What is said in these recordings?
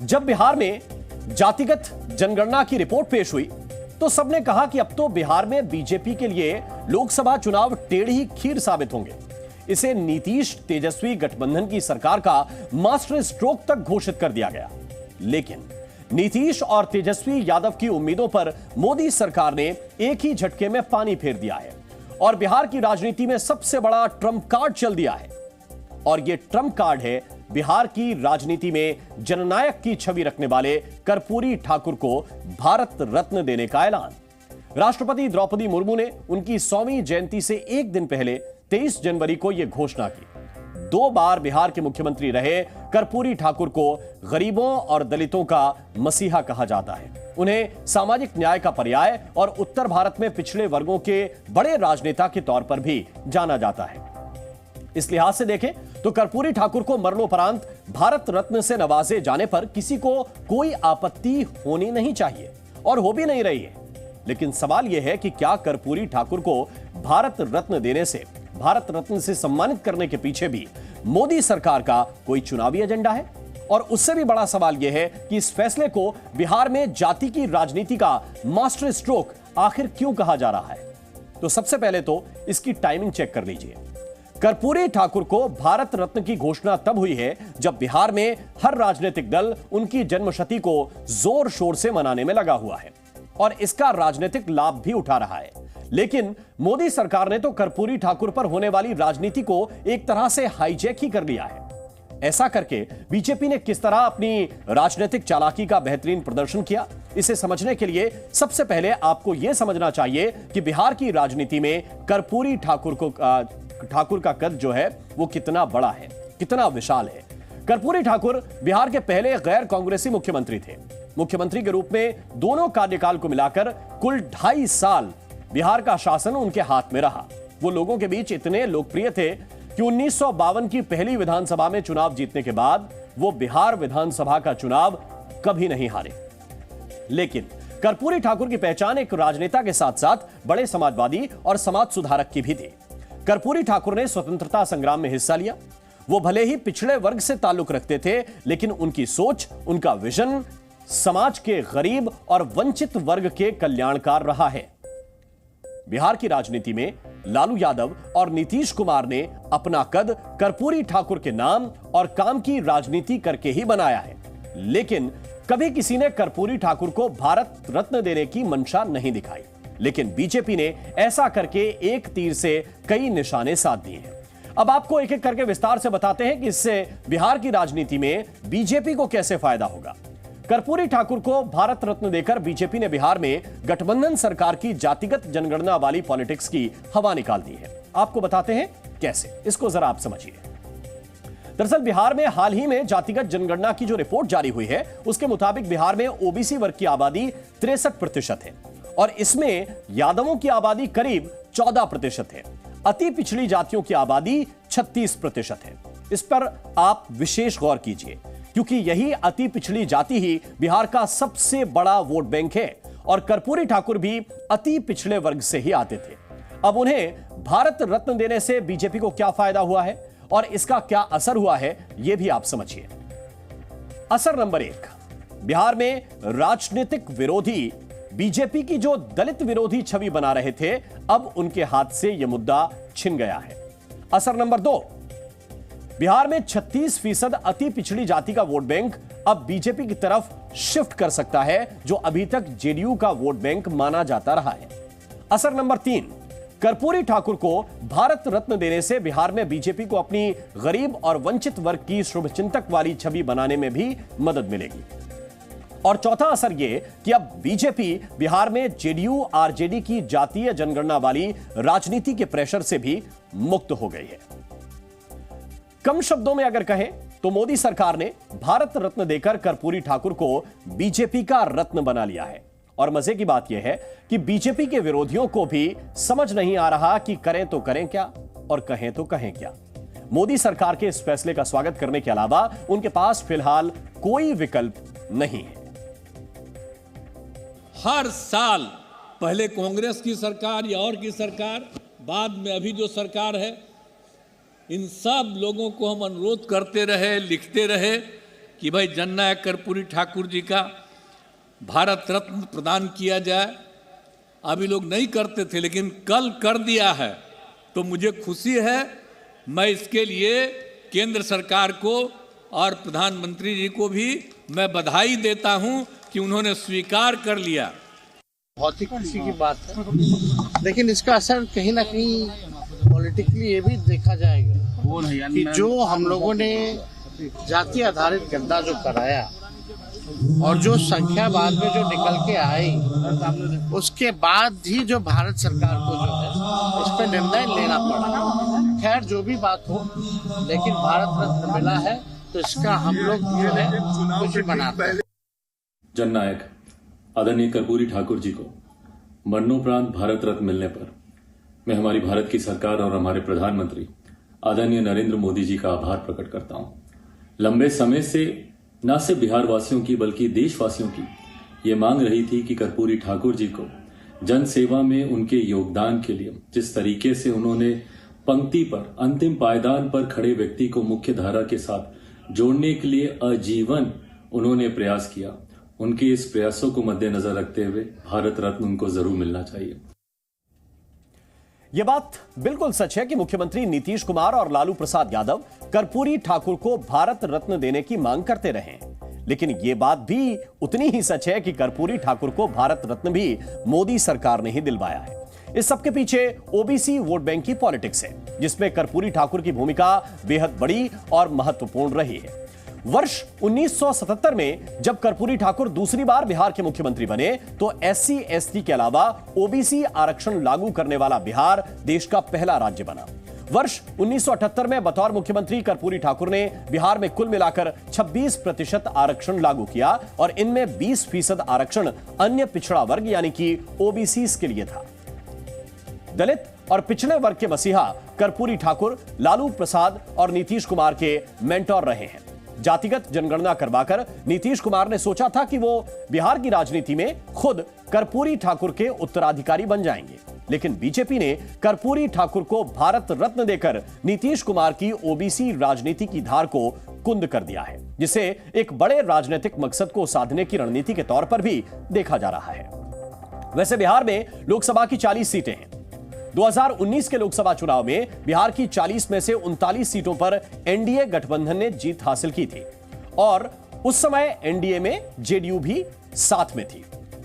जब बिहार में जातिगत जनगणना की रिपोर्ट पेश हुई तो सबने कहा कि अब तो बिहार में बीजेपी के लिए लोकसभा चुनाव टेढ़ी खीर साबित होंगे। इसे नीतीश तेजस्वी गठबंधन की सरकार का मास्टर स्ट्रोक तक घोषित कर दिया गया। लेकिन नीतीश और तेजस्वी यादव की उम्मीदों पर मोदी सरकार ने एक ही झटके में पानी फेर दिया है और बिहार की राजनीति में सबसे बड़ा ट्रम्प कार्ड चल दिया है। और यह ट्रम्प कार्ड है बिहार की राजनीति में जननायक की छवि रखने वाले कर्पूरी ठाकुर को भारत रत्न देने का ऐलान। राष्ट्रपति द्रौपदी मुर्मू ने उनकी 100वीं जयंती से एक दिन पहले 23 जनवरी को यह घोषणा की। 2 बार बिहार के मुख्यमंत्री रहे कर्पूरी ठाकुर को गरीबों और दलितों का मसीहा कहा जाता है। उन्हें सामाजिक न्याय का पर्याय और उत्तर भारत में पिछड़े वर्गों के बड़े राजनेता के तौर पर भी जाना जाता है। इस लिहाज से देखें तो कर्पूरी ठाकुर को मरणोपरांत भारत रत्न से नवाजे जाने पर किसी को कोई आपत्ति होनी नहीं चाहिए और हो भी नहीं रही है। लेकिन सवाल यह है कि क्या कर्पूरी ठाकुर को भारत रत्न देने से, भारत रत्न से सम्मानित करने के पीछे भी मोदी सरकार का कोई चुनावी एजेंडा है? और उससे भी बड़ा सवाल यह है कि इस फैसले को बिहार में जाति की राजनीति का मास्टर स्ट्रोक आखिर क्यों कहा जा रहा है? तो सबसे पहले तो इसकी टाइमिंग चेक कर लीजिए। कर्पूरी ठाकुर को भारत रत्न की घोषणा तब हुई है जब बिहार में हर राजनीतिक दल उनकी जन्मशती को जोर शोर से मनाने में लगा हुआ है और इसका राजनीतिक लाभ भी उठा रहा है। लेकिन मोदी सरकार ने तो कर्पूरी ठाकुर पर होने वाली राजनीति को एक तरह से हाईजैक ही कर लिया है। ऐसा करके बीजेपी ने किस तरह अपनी राजनीतिक चालाकी का बेहतरीन प्रदर्शन किया, इसे समझने के लिए सबसे पहले आपको यह समझना चाहिए कि बिहार की राजनीति में कर्पूरी ठाकुर का कद जो है वो कितना बड़ा है, कितना विशाल है। कर्पूरी ठाकुर बिहार के पहले गैर कांग्रेसी मुख्यमंत्री थे। मुख्यमंत्री के रूप में दोनों कार्यकाल को मिलाकर कुल 2.5 साल बिहार का शासन उनके हाथ में रहा। वो लोगों के बीच इतने लोकप्रिय थे कि 1952 की पहली विधानसभा में चुनाव जीतने के बाद वो बिहार विधानसभा का चुनाव कभी नहीं हारे। लेकिन कर्पूरी ठाकुर की पहचान एक राजनेता के साथ साथ बड़े समाजवादी और समाज सुधारक की भी थी। कर्पूरी ठाकुर ने स्वतंत्रता संग्राम में हिस्सा लिया। वो भले ही पिछड़े वर्ग से ताल्लुक रखते थे, लेकिन उनकी सोच, उनका विजन समाज के गरीब और वंचित वर्ग के कल्याणकार रहा है। बिहार की राजनीति में लालू यादव और नीतीश कुमार ने अपना कद कर्पूरी ठाकुर के नाम और काम की राजनीति करके ही बनाया है। लेकिन कभी किसी ने कर्पूरी ठाकुर को भारत रत्न देने की मंशा नहीं दिखाई। लेकिन बीजेपी ने ऐसा करके एक तीर से कई निशाने साध दिए हैं। अब आपको एक एक करके विस्तार से बताते हैं कि इससे बिहार की राजनीति में बीजेपी को कैसे फायदा होगा। कर्पूरी ठाकुर को भारत रत्न देकर बीजेपी ने बिहार में गठबंधन सरकार की जातिगत जनगणना वाली पॉलिटिक्स की हवा निकाल दी है। आपको बताते हैं कैसे, इसको जरा आप समझिए। दरअसल बिहार में हाल ही में जातिगत जनगणना की जो रिपोर्ट जारी हुई है उसके मुताबिक बिहार में ओबीसी वर्ग की आबादी 63% है और इसमें यादवों की आबादी करीब 14% है। अति पिछड़ी जातियों की आबादी 36% है। इस पर आप विशेष गौर कीजिए क्योंकि यही अति पिछड़ी जाति ही बिहार का सबसे बड़ा वोट बैंक है और कर्पूरी ठाकुर भी अति पिछड़े वर्ग से ही आते थे। अब उन्हें भारत रत्न देने से बीजेपी को क्या फायदा हुआ है और इसका क्या असर हुआ है, यह भी आप समझिए। असर नंबर 1, बिहार में राजनीतिक विरोधी बीजेपी की जो दलित विरोधी छवि बना रहे थे, अब उनके हाथ से यह मुद्दा छिन गया है। असर नंबर 2, बिहार में 36% अति पिछड़ी जाति का वोट बैंक अब बीजेपी की तरफ शिफ्ट कर सकता है, जो अभी तक जेडीयू का वोट बैंक माना जाता रहा है। असर नंबर 3, कर्पूरी ठाकुर को भारत रत्न देने से बिहार में बीजेपी को अपनी गरीब और वंचित वर्ग की शुभचिंतक वाली छवि बनाने में भी मदद मिलेगी। और चौथा असर यह कि अब बीजेपी बिहार में जेडीयू आरजेडी की जातीय जनगणना वाली राजनीति के प्रेशर से भी मुक्त हो गई है। कम शब्दों में अगर कहें तो मोदी सरकार ने भारत रत्न देकर कर्पूरी ठाकुर को बीजेपी का रत्न बना लिया है। और मजे की बात यह है कि बीजेपी के विरोधियों को भी समझ नहीं आ रहा कि करें तो करें क्या और कहें तो कहें क्या। मोदी सरकार के इस फैसले का स्वागत करने के अलावा उनके पास फिलहाल कोई विकल्प नहीं है। हर साल पहले कांग्रेस की सरकार या और की सरकार, बाद में अभी जो सरकार है, इन सब लोगों को हम अनुरोध करते रहे, लिखते रहे कि भाई जननायक कर्पूरी ठाकुर जी का भारत रत्न प्रदान किया जाए। अभी लोग नहीं करते थे, लेकिन कल कर दिया है, तो मुझे खुशी है। मैं इसके लिए केंद्र सरकार को और प्रधानमंत्री जी को भी मैं बधाई देता हूं कि उन्होंने स्वीकार कर लिया। बहुत ही खुशी की बात है, लेकिन इसका असर कहीं ना कहीं पॉलिटिकली ये भी देखा जाएगा कि जो हम लोगों ने जाति आधारित गद्दा जो कराया और जो संख्या बाद में जो निकल के आई, उसके बाद ही जो भारत सरकार को जो है इस पर निर्णय लेना पड़ा। खैर जो भी बात हो, लेकिन भारत रत्न मिला है तो इसका हम लोग जो है खुशी मनाते हैं। जननायक आदरणीय कर्पूरी ठाकुर जी को मरणोपरांत भारत रत्न मिलने पर मैं हमारी भारत की सरकार और हमारे प्रधानमंत्री आदरणीय नरेंद्र मोदी जी का आभार प्रकट करता हूं। लंबे समय से न सिर्फ बिहार वासियों की बल्कि देशवासियों की ये मांग रही थी कि कर्पूरी ठाकुर जी को जन सेवा में उनके योगदान के लिए, जिस तरीके से उन्होंने पंक्ति पर अंतिम पायदान पर खड़े व्यक्ति को मुख्य धारा के साथ जोड़ने के लिए आजीवन उन्होंने प्रयास किया, उनके इस प्रयासों को मद्देनजर रखते हुए भारत रत्न उनको जरूर मिलना चाहिए। यह बात बिल्कुल सच है कि मुख्यमंत्री नीतीश कुमार और लालू प्रसाद यादव कर्पूरी ठाकुर को भारत रत्न देने की मांग करते रहे, लेकिन यह बात भी उतनी ही सच है कि कर्पूरी ठाकुर को भारत रत्न भी मोदी सरकार ने ही दिलवाया है। इस सबके पीछे ओबीसी वोट बैंक की पॉलिटिक्स है, जिसमें कर्पूरी ठाकुर की भूमिका बेहद बड़ी और महत्वपूर्ण रही है। वर्ष 1977 में जब कर्पूरी ठाकुर दूसरी बार बिहार के मुख्यमंत्री बने तो एससी एसटी के अलावा ओबीसी आरक्षण लागू करने वाला बिहार देश का पहला राज्य बना। वर्ष 1978 में बतौर मुख्यमंत्री कर्पूरी ठाकुर ने बिहार में कुल मिलाकर 26% आरक्षण लागू किया और इनमें 20% आरक्षण अन्य पिछड़ा वर्ग यानी कि ओबीसी के लिए था। दलित और पिछड़े वर्ग के मसीहा कर्पूरी ठाकुर लालू प्रसाद और नीतीश कुमार के मेंटोर रहे हैं। जातिगत जनगणना करवाकर नीतीश कुमार ने सोचा था कि वो बिहार की राजनीति में खुद कर्पूरी ठाकुर के उत्तराधिकारी बन जाएंगे, लेकिन बीजेपी ने कर्पूरी ठाकुर को भारत रत्न देकर नीतीश कुमार की ओबीसी राजनीति की धार को कुंद कर दिया है, जिसे एक बड़े राजनीतिक मकसद को साधने की रणनीति के तौर पर भी देखा जा रहा है। वैसे बिहार में लोकसभा की 40 सीटें हैं। 2019 के लोकसभा चुनाव में बिहार की 40 में से 39 सीटों पर एनडीए गठबंधन ने जीत हासिल की थी और उस समय एनडीए में जेडीयू भी साथ में थी,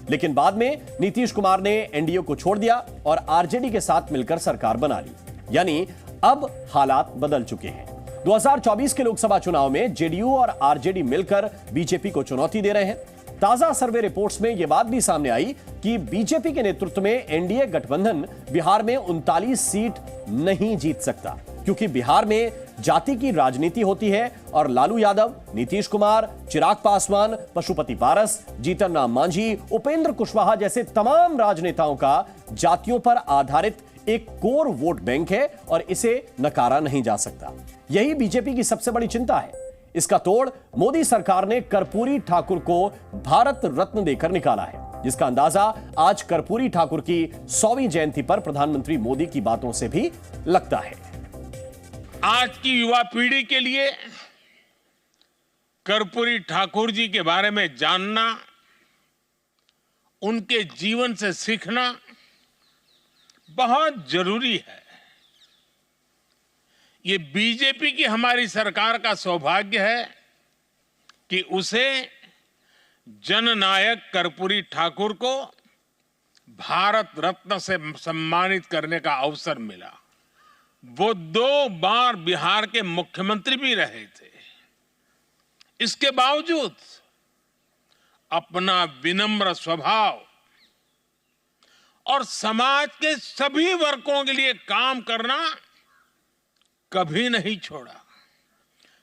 लेकिन बाद में नीतीश कुमार ने एनडीए को छोड़ दिया और आरजेडी के साथ मिलकर सरकार बना ली। यानी अब हालात बदल चुके हैं। 2024 के लोकसभा चुनाव में जेडीयू और आरजेडी मिलकर बीजेपी को चुनौती दे रहे हैं। ताजा सर्वे रिपोर्ट्स में यह बात भी सामने आई कि बीजेपी के नेतृत्व में एनडीए गठबंधन बिहार में 39 सीट नहीं जीत सकता, क्योंकि बिहार में जाति की राजनीति होती है और लालू यादव, नीतीश कुमार, चिराग पासवान, पशुपति पारस, जीतन राम मांझी, उपेंद्र कुशवाहा जैसे तमाम राजनेताओं का जातियों पर आधारित एक कोर वोट बैंक है और इसे नकारा नहीं जा सकता। यही बीजेपी की सबसे बड़ी चिंता है। इसका तोड़ मोदी सरकार ने कर्पूरी ठाकुर को भारत रत्न देकर निकाला है, जिसका अंदाजा आज कर्पूरी ठाकुर की 100वीं जयंती पर प्रधानमंत्री मोदी की बातों से भी लगता है। आज की युवा पीढ़ी के लिए कर्पूरी ठाकुर जी के बारे में जानना, उनके जीवन से सीखना बहुत जरूरी है। ये बीजेपी की हमारी सरकार का सौभाग्य है कि उसे जननायक कर्पूरी ठाकुर को भारत रत्न से सम्मानित करने का अवसर मिला। वो 2 बार बिहार के मुख्यमंत्री भी रहे थे। इसके बावजूद अपना विनम्र स्वभाव और समाज के सभी वर्गों के लिए काम करना कभी नहीं छोड़ा।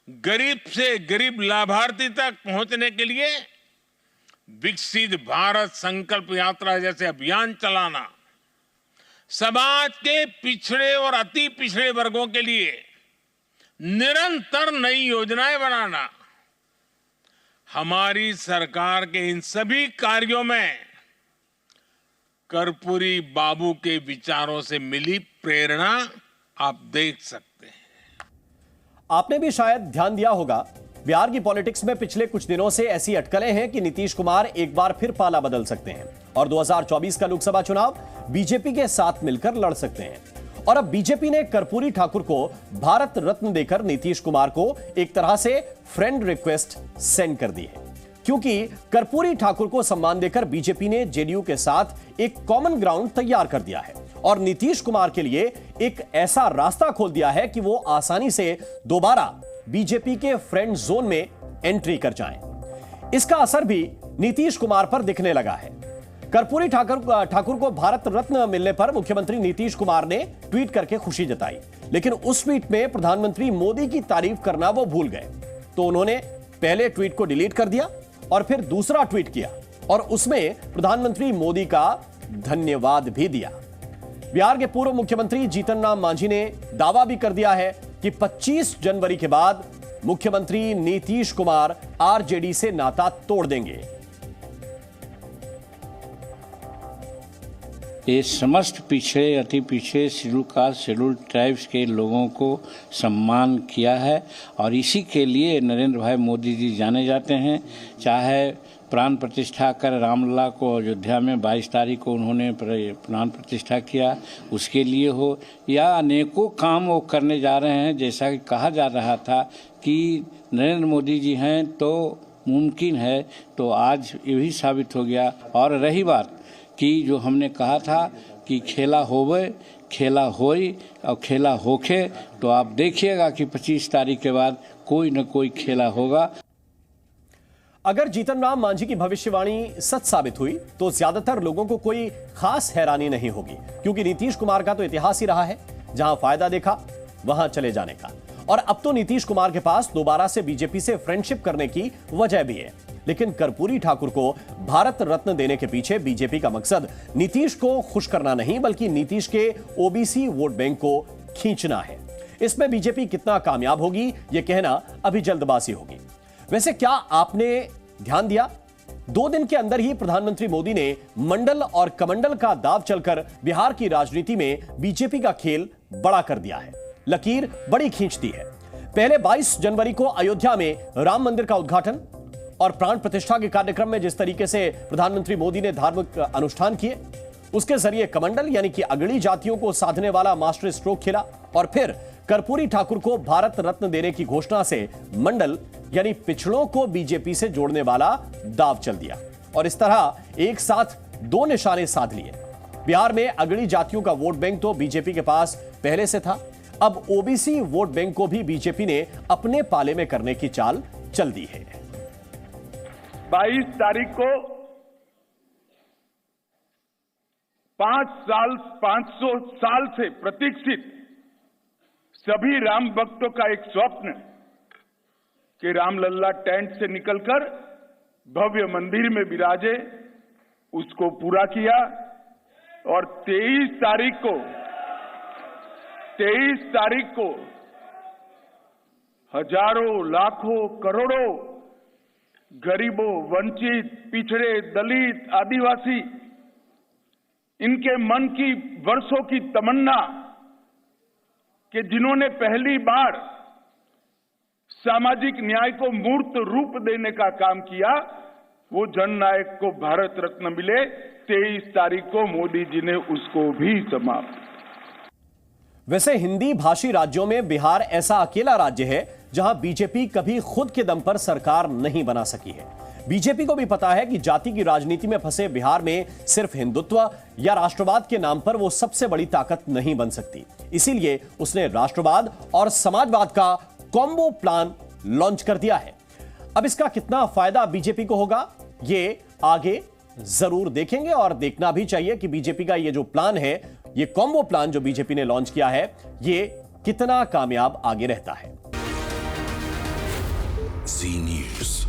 गरीब से गरीब लाभार्थी तक पहुंचने के लिए विकसित भारत संकल्प यात्रा जैसे अभियान चलाना, समाज के पिछड़े और अति पिछड़े वर्गों के लिए निरंतर नई योजनाएं बनाना, हमारी सरकार के इन सभी कार्यों में कर्पूरी बाबू के विचारों से मिली प्रेरणा आप देख सकते हैं। आपने भी शायद ध्यान दिया होगा बिहार की पॉलिटिक्स में पिछले कुछ दिनों से ऐसी अटकलें हैं कि नीतीश कुमार एक बार फिर पाला बदल सकते हैं और 2024 का लोकसभा चुनाव बीजेपी के साथ मिलकर लड़ सकते हैं। और अब बीजेपी ने कर्पूरी ठाकुर को भारत रत्न देकर नीतीश कुमार को एक तरह से फ्रेंड रिक्वेस्ट सेंड कर दी है, क्योंकि कर्पूरी ठाकुर को सम्मान देकर बीजेपी ने जेडीयू के साथ एक कॉमन ग्राउंड तैयार कर दिया है और नीतीश कुमार के लिए एक ऐसा रास्ता खोल दिया है कि वो आसानी से दोबारा बीजेपी के फ्रेंड जोन में एंट्री कर जाएं। इसका असर भी नीतीश कुमार पर दिखने लगा है। कर्पूरी ठाकुर को भारत रत्न मिलने पर मुख्यमंत्री नीतीश कुमार ने ट्वीट करके खुशी जताई, लेकिन उस ट्वीट में प्रधानमंत्री मोदी की तारीफ करना वो भूल गए। तो उन्होंने पहले ट्वीट को डिलीट कर दिया और फिर दूसरा ट्वीट किया और उसमें प्रधानमंत्री मोदी का धन्यवाद भी दिया। बिहार के पूर्व मुख्यमंत्री जीतन राम मांझी ने दावा भी कर दिया है कि 25 जनवरी के बाद मुख्यमंत्री नीतीश कुमार आरजेडी से नाता तोड़ देंगे। ये समस्त पिछड़े अति पिछड़े शेड्यूल कास्ट शेड्यूल ट्राइब्स के लोगों को सम्मान किया है और इसी के लिए नरेंद्र भाई मोदी जी जाने जाते हैं। चाहे प्राण प्रतिष्ठा कर रामलला को अयोध्या में 22 तारीख को उन्होंने प्राण प्रतिष्ठा किया, उसके लिए हो या अनेकों काम वो करने जा रहे हैं। जैसा कि कहा जा रहा था कि नरेंद्र मोदी जी हैं तो मुमकिन है, तो आज ये भी साबित हो गया। और रही बात कि जो हमने कहा था कि खेला होवे खेला होई और खेला होखे, तो आप देखिएगा कि 25 तारीख के बाद कोई न कोई खेला होगा। अगर जीतन राम मांझी की भविष्यवाणी सच साबित हुई तो ज्यादातर लोगों को कोई खास हैरानी नहीं होगी, क्योंकि नीतीश कुमार का तो इतिहास ही रहा है जहां फायदा देखा वहां चले जाने का। और अब तो नीतीश कुमार के पास दोबारा से बीजेपी से फ्रेंडशिप करने की वजह भी है। लेकिन कर्पूरी ठाकुर को भारत रत्न देने के पीछे बीजेपी का मकसद नीतीश को खुश करना नहीं, बल्कि नीतीश के ओबीसी वोट बैंक को खींचना है। इसमें बीजेपी कितना कामयाब होगी यह कहना अभी जल्दबाजी होगी। वैसे क्या आपने ध्यान दिया, 2 दिन के अंदर ही प्रधानमंत्री मोदी ने मंडल और कमंडल का दाव चलकर बिहार की राजनीति में बीजेपी का खेल बड़ा कर दिया है, लकीर बड़ी खींचती है। पहले 22 जनवरी को अयोध्या में राम मंदिर का उद्घाटन और प्राण प्रतिष्ठा के कार्यक्रम में जिस तरीके से प्रधानमंत्री मोदी ने धार्मिक अनुष्ठान किए, उसके जरिए कमंडल यानी कि अगड़ी जातियों को साधने वाला मास्टर स्ट्रोक खेला और फिर कर्पूरी ठाकुर को भारत रत्न देने की घोषणा से मंडल यानी पिछड़ों को बीजेपी से जोड़ने वाला दाव चल दिया और इस तरह एक साथ 2 निशाने साध लिए। बिहार में अगड़ी जातियों का वोट बैंक तो बीजेपी के पास पहले से था, अब ओबीसी वोट बैंक को भी बीजेपी ने अपने पाले में करने की चाल चल दी है। 22 तारीख को 500 साल से प्रतीक्षित सभी राम भक्तों का एक स्वप्न कि रामलल्ला टेंट से निकलकर भव्य मंदिर में विराजे, उसको पूरा किया। और 23 तारीख को हजारों लाखों करोड़ों गरीबों, वंचित, पिछड़े, दलित, आदिवासी, इनके मन की वर्षों की तमन्ना कि जिन्होंने पहली बार सामाजिक न्याय को मूर्त रूप देने का काम किया, वो जननायक को भारत रत्न मिले। 23 तारीख को मोदी जी ने उसको भी समाप्त। वैसे हिंदी भाषी राज्यों में बिहार ऐसा अकेला राज्य है जहां बीजेपी कभी खुद के दम पर सरकार नहीं बना सकी है। बीजेपी को भी पता है कि जाति की राजनीति में फंसे बिहार में सिर्फ हिंदुत्व या राष्ट्रवाद के नाम पर वो सबसे बड़ी ताकत नहीं बन सकती। इसीलिए उसने राष्ट्रवाद और समाजवाद का कॉम्बो प्लान लॉन्च कर दिया है। अब इसका कितना फायदा बीजेपी को होगा ये आगे जरूर देखेंगे और देखना भी चाहिए कि बीजेपी का ये जो प्लान है, ये कॉम्बो प्लान जो बीजेपी ने लॉन्च किया है, ये कितना कामयाब आगे रहता है। जी न्यूज़।